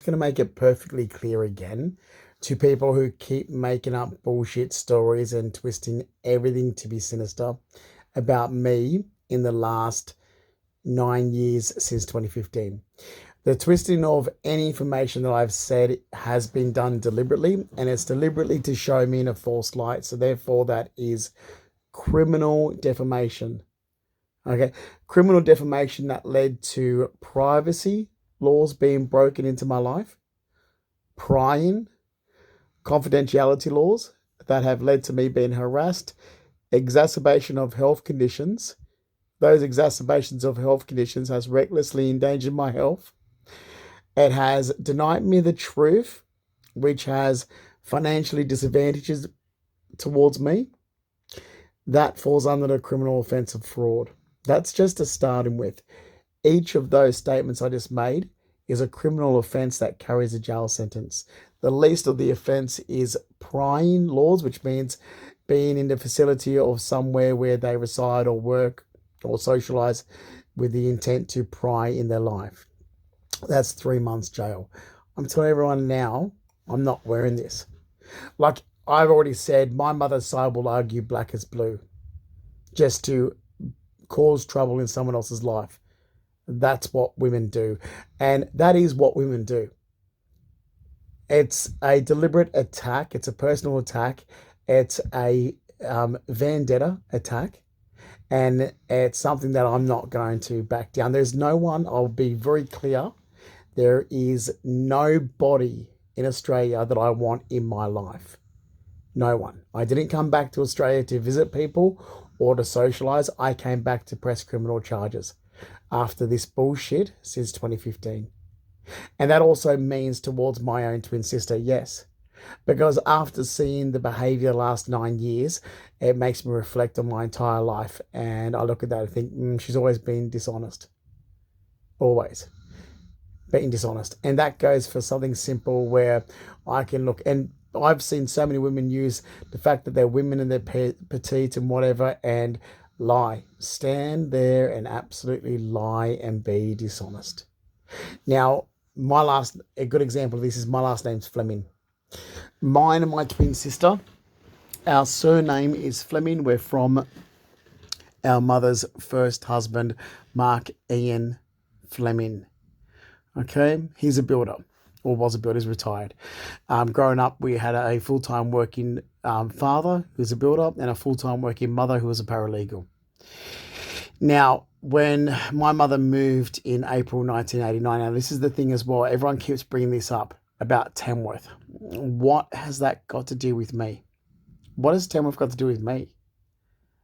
going to make it perfectly clear again to people who keep making up bullshit stories and twisting everything to be sinister about me in the last 9 years since 2015. The twisting of any information that I've said has been done deliberately, and it's deliberately to show me in a false light. So therefore, that is criminal defamation. Okay, criminal defamation that led to privacy laws being broken into my life, prying, confidentiality laws that have led to me being harassed, exacerbation of health conditions. Those exacerbations of health conditions has recklessly endangered my health. It has denied me the truth, which has financially disadvantages towards me. That falls under the criminal offence of fraud. That's just a starting with. Each of those statements I just made is a criminal offence that carries a jail sentence. The least of the offence is prying laws, which means being in the facility of somewhere where they reside or work or socialise with the intent to pry in their life. That's 3 months jail. I'm telling everyone now, I'm not wearing this. Like I've already said, my mother's side will argue black is blue just to cause trouble in someone else's life. That's what women do. And that is what women do. It's a deliberate attack. It's a personal attack. It's a vendetta attack. And it's something that I'm not going to back down. There's no one, I'll be very clear, there is nobody in Australia that I want in my life. No one. I didn't come back to Australia to visit people or to socialise. I came back to press criminal charges after this bullshit since 2015. And that also means towards my own twin sister, yes. Because after seeing the behaviour the last 9 years, it makes me reflect on my entire life. And I look at that and think, she's always been dishonest. Always being dishonest. And that goes for something simple where I can look, and I've seen so many women use the fact that they're women and they're petite and whatever and lie. Stand there and absolutely lie and be dishonest. Now, a good example of this is my last name's Fleming. Mine and my twin sister, our surname is Fleming. We're from our mother's first husband, Mark Ian Fleming. Okay, he's a builder, or was a builder, he's retired. Growing up, we had a full-time working father who's a builder and a full-time working mother who was a paralegal. Now, when my mother moved in April 1989, now this is the thing as well, everyone keeps bringing this up about Tamworth. What has that got to do with me? What has Tamworth got to do with me?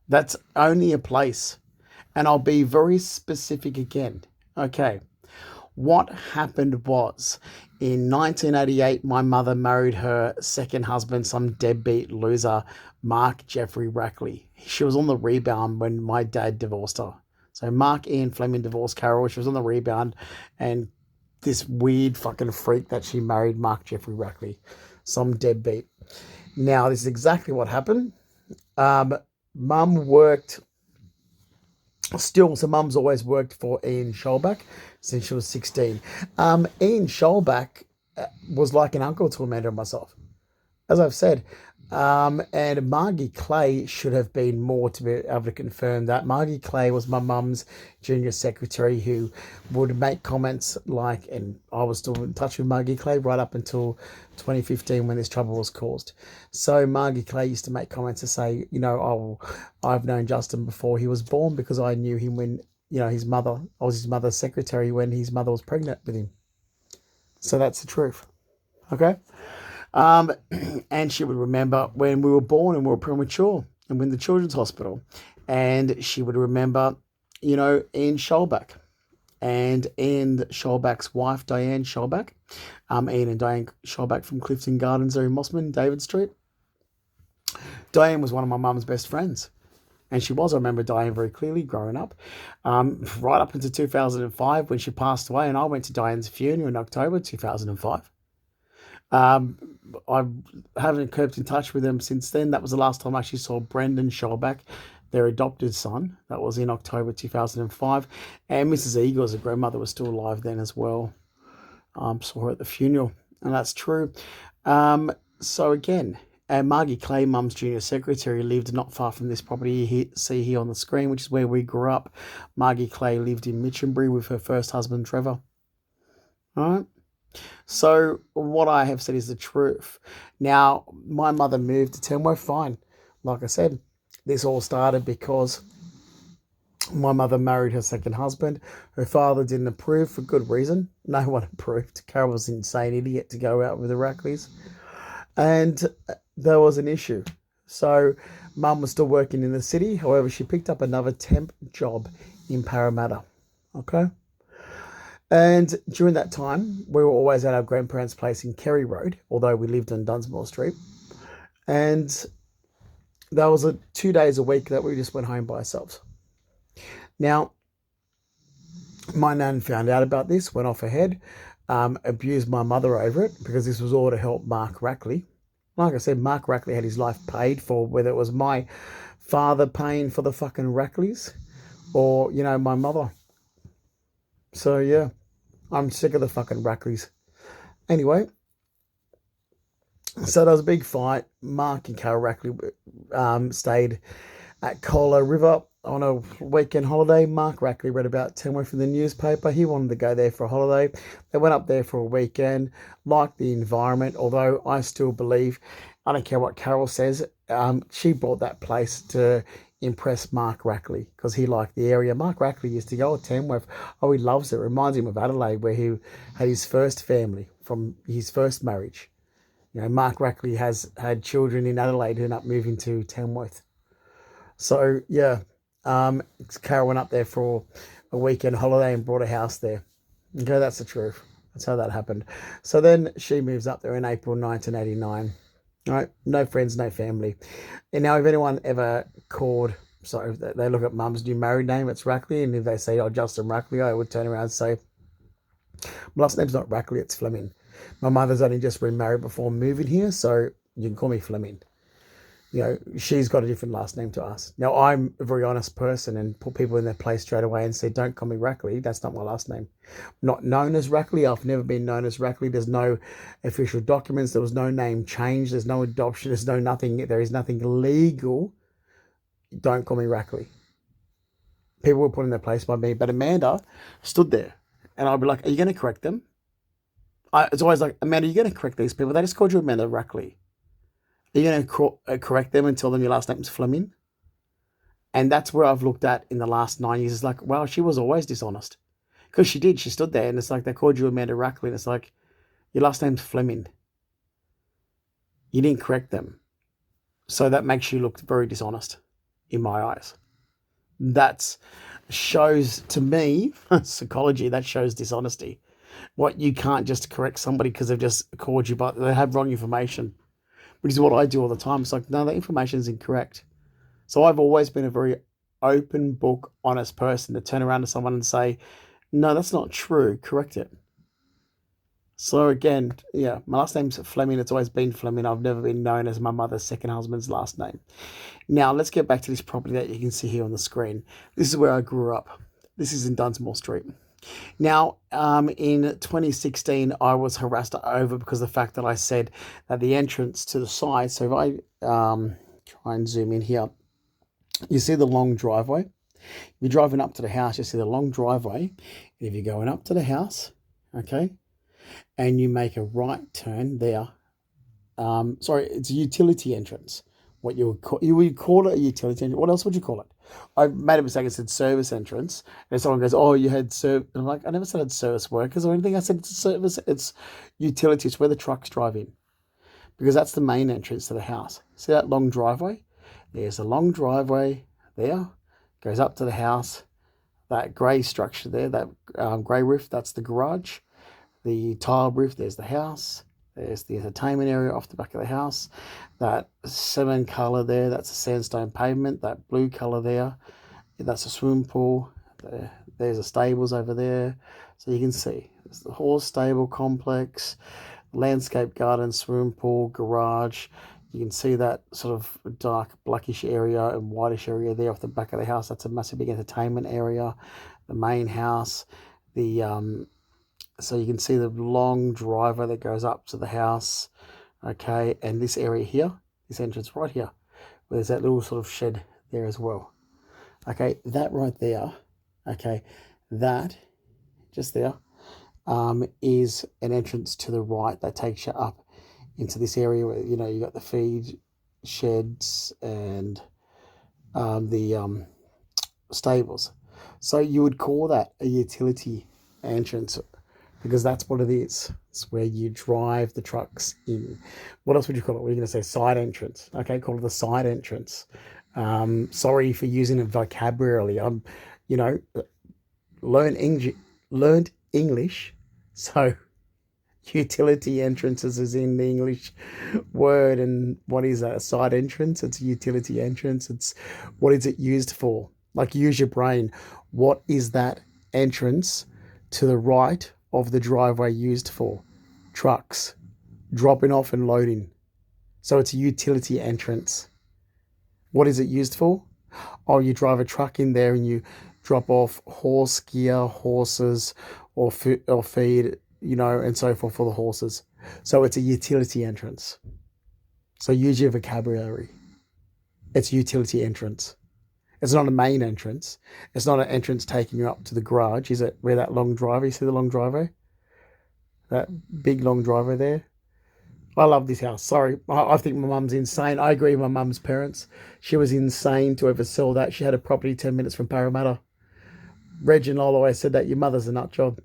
That's only a place. And I'll be very specific again. Okay. What happened was, in 1988, my mother married her second husband, some deadbeat loser, Mark Jeffrey Rackley. She was on the rebound when my dad divorced her. So Mark Ian Fleming divorced Carol. She was on the rebound, and this weird fucking freak that she married, Mark Jeffrey Rackley, some deadbeat. Now, this is exactly what happened. Mum worked... Still, so Mum's always worked for Ian Scholbach since she was 16. Ian Scholbach was like an uncle to Amanda and myself, as I've said. And Margie Clay should have been more to be able to confirm that. Margie Clay was my mum's junior secretary who would make comments like, and I was still in touch with Margie Clay right up until 2015 when this trouble was caused. So Margie Clay used to make comments to say, I've known Justin before he was born because I knew him when, his mother, I was his mother's secretary when his mother was pregnant with him. So that's the truth. Okay? And she would remember when we were born and we were premature and we're in the children's hospital. And she would remember, Ian Scholbach and Ian Scholbach's wife, Diane Scholbach. Ian and Diane Scholbach from Clifton Gardens there in Mossman, David Street. Diane was one of my mum's best friends. And she was. I remember Diane very clearly growing up, right up into 2005 when she passed away. And I went to Diane's funeral in October 2005. I haven't kept in touch with them since then. That was the last time I actually saw Brendan Scholbach, their adopted son. That was in October 2005. And Mrs. Eagles, the grandmother, was still alive then as well. Saw her at the funeral, and that's true. So again, Margie Clay, Mum's junior secretary, lived not far from this property you see here on the screen, which is where we grew up. Margie Clay lived in Minchinbury with her first husband, Trevor. All right. So what I have said is the truth. Now, my mother moved to Tamworth, fine. Like I said, this all started because my mother married her second husband. Her father didn't approve for good reason. No one approved. Carol was an insane idiot to go out with the Rackleys. And there was an issue. So Mum was still working in the city. However, she picked up another temp job in Parramatta. Okay? And during that time, we were always at our grandparents' place in Kerry Road, although we lived on Dunsmore Street. And that was 2 days a week that we just went home by ourselves. Now, my nan found out about this, went off ahead, abused my mother over it, because this was all to help Mark Rackley. Like I said, Mark Rackley had his life paid for, whether it was my father paying for the fucking Rackleys or, my mother. So, yeah, I'm sick of the fucking Rackleys. Anyway, so there was a big fight. Mark and Carol Rackley stayed at Cola River on a weekend holiday. Mark Rackley read about Tamworth in the newspaper. He wanted to go there for a holiday. They went up there for a weekend, liked the environment, although I still believe, I don't care what Carol says, she bought that place to impress Mark Rackley because he liked the area. Mark Rackley used to go to Tamworth. Oh, he loves it. It reminds him of Adelaide, where he had his first family from his first marriage. Mark Rackley has had children in Adelaide who ended up moving to Tamworth. So, yeah, Carol went up there for a weekend holiday and bought a house there. Okay, that's the truth. That's how that happened. So then she moves up there in April 1989. All right, no friends, no family. And now if anyone ever called, so they look at Mum's new married name, it's Rackley, and if they say, Justin Rackley, I would turn around and say, my last name's not Rackley, it's Fleming. My mother's only just remarried before moving here, so you can call me Fleming. She's got a different last name to us. Now, I'm a very honest person and put people in their place straight away and say, don't call me Rackley. That's not my last name. I'm not known as Rackley. I've never been known as Rackley. There's no official documents. There was no name change. There's no adoption. There's no nothing. There is nothing legal. Don't call me Rackley. People were put in their place by me. But Amanda stood there. And I'd be like, are you going to correct them? It's always like, Amanda, are you going to correct these people? They just called you Amanda Rackley. Are you going to correct them and tell them your last name's Fleming? And that's where I've looked at in the last 9 years. It's like, well, she was always dishonest. Because she did. She stood there and it's like, they called you Amanda Rackley. And it's like, your last name's Fleming. You didn't correct them. So that makes you look very dishonest in my eyes. That shows, to me, psychology, that shows dishonesty. What, you can't just correct somebody because they've just called you, but they have wrong information. Which is what I do all the time. It's like, no, that information is incorrect. So I've always been a very open book, honest person to turn around to someone and say, no, that's not true. Correct it. So again, yeah, my last name's Fleming. It's always been Fleming. I've never been known as my mother's second husband's last name. Now, let's get back to this property that you can see here on the screen. This is where I grew up. This is in Dunsmore Street. Now, in 2016, I was harassed over because of the fact that I said that the entrance to the side, so if I try and zoom in here, you see the long driveway. If you're driving up to the house, you see the long driveway. And if you're going up to the house, okay, and you make a right turn there, it's a utility entrance. What you would call it a utility entrance. What else would you call it? I made a mistake. I said service entrance, and someone goes, "Oh, you had service." I'm like, I never said it's service workers or anything. I said it's a service. It's utility. It's where the trucks drive in, because that's the main entrance to the house. See that long driveway? There's a long driveway there. Goes up to the house. That grey structure there, that grey roof, that's the garage. The tile roof, there's the house. There's the entertainment area off the back of the house. That cement colour there, that's a sandstone pavement. That blue colour there, that's a swimming pool. There's the stables over there. So you can see, there's the horse stable complex, landscape garden, swimming pool, garage. You can see that sort of dark blackish area and whitish area there off the back of the house. That's a massive big entertainment area. The main house, the So you can see the long driveway that goes up to the house. Okay, and this area here, this entrance right here, where there's that little sort of shed there as well. Okay, that right there, okay, that just there is an entrance to the right that takes you up into this area where, you know, you got the feed sheds and the stables. So you would call that a utility entrance because that's what it is. It's where you drive the trucks in. What else would you call it? We're going to say side entrance. Okay, call it the side entrance. Sorry for using it vocabulary. I'm, you know, learned English, so utility entrances is in the English word. And what is that? A side entrance? It's a utility entrance. It's what is it used for? Like, use your brain. What is that entrance to the right of the driveway used for? Trucks dropping off and loading. So it's a utility entrance. What is it used for? Oh, you drive a truck in there and you drop off horse gear, horses, or feed, you know, and so forth for the horses. So it's a utility entrance. So use your vocabulary. It's a utility entrance. It's not a main entrance. It's not an entrance taking you up to the garage, is it? Where that long driveway, you see the long driveway? That big long driveway there? I love this house. Sorry, I think my mum's insane. I agree with my mum's parents. She was insane to ever sell that. She had a property 10 minutes from Parramatta. Reginald always said that your mother's a nut job.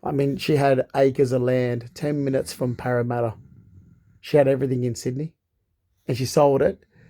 I mean, she had acres of land 10 minutes from Parramatta. She had everything in Sydney and she sold it